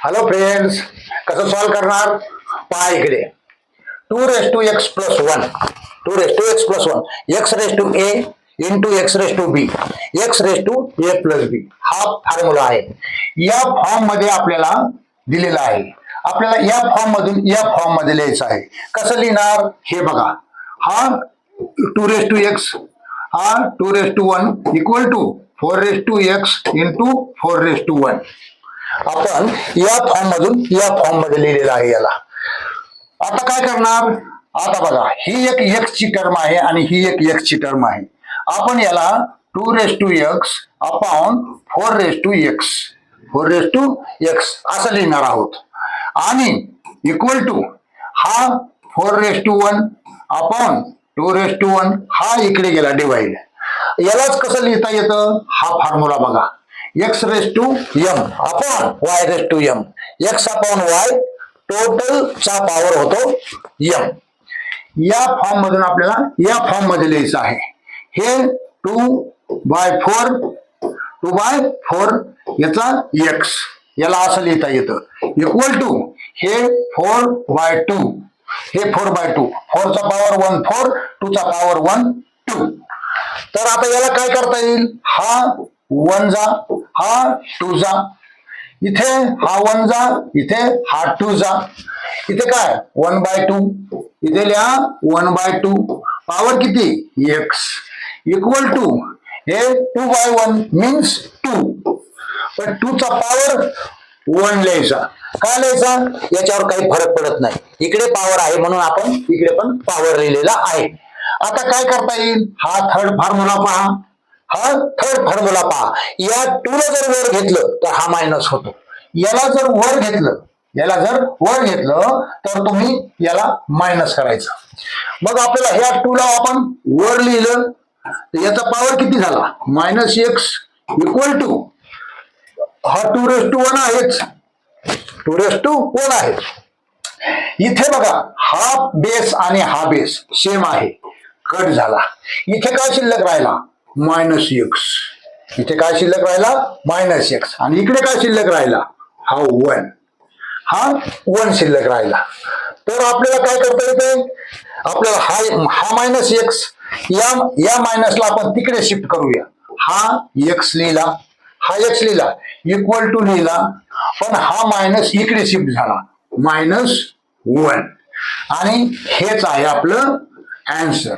Hello friends, कसं solve करणार पहा इकडे. 2x+1 x into x⁻b x⁻a+b हा फॉर्म्युला आहे. या फॉर्म मध्ये आपल्याला दिलेला आहे. आपल्याला या फॉर्म मधून या फॉर्म मध्ये लिहायचं आहे. कसं लिहिणार हे बघा. हा 2x हा 2:1 इक्वल टू 4x इंटू 4:1 आपण या फॉर्म मधून या फॉर्म मध्ये लिहिलेलं आहे. याला आता काय करणार. आता बघा, ही एक x ची टर्म आहे आणि ही एक x ची टर्म आहे. आपण याला 2x अपॉन 4x असं लिहिणार आहोत आणि इक्वल टू हा 4:1 अपॉन 2:1 हा इकडे गेला डिवाइड. यालाच कसं लिहिता येतं हा फॉर्म्युला बघा. x⁻m upon y⁻m x upon y total चा पॉवर होतो m. या फॉर्म मधून आपल्याला या फॉर्म मध्ये लिहायचं आहे. हे 2/4 याचा x याला असं लिहिता येतं इक्वल टू हे 4/2 हे 4/2 4 चा पॉवर 1 4 2 चा पॉवर 1 2. तर आता याला काय करता येईल. हा 1 जा हा 2 जा इथे हा 1 जा इथे हा 2 जा इथे काय 1/2 इथे लिहा 1/2 पॉवर किती x इक्वल टू हे 2/1 मीन्स 2 पण 2 चा पॉवर 1 लिहायचा. का लिहायचा याच्यावर काही फरक पडत नाही. इकडे पॉवर आहे म्हणून आपण इकडे पण पॉवर लिहिलेला आहे. आता काय करता येईल. हा थर्ड फॉर्म्युला पहा. हा थर्ड फॉर्म्युला पहा. या 2 ला जर वर घेतलं तर हा मायनस होतो. याला जर वर घेतलं तर तुम्ही याला मायनस करायचं. मग आपल्याला ह्या 2 ला आपण वर लिहिलं तर याचा पॉवर किती झाला -x इक्वल टू हा 2:1 आहेच 2:1 आहे. इथे बघा हा बेस आणि हा बेस सेम आहे कट झाला. इथे काय शिल्लक राहिला -x इथे काय शिल्लक राहिला -x आणि इकडे काय शिल्लक राहिला हा 1 शिल्लक राहिला. तर आपल्याला काय करता येते. आपल्याला हा -x या मायनसला आपण तिकडे शिफ्ट करूया. हा x लिहिला इक्वल टू लिहिला पण हा मायनस इकडे शिफ्ट झाला -1 आणि हेच आहे आपलं आन्सर.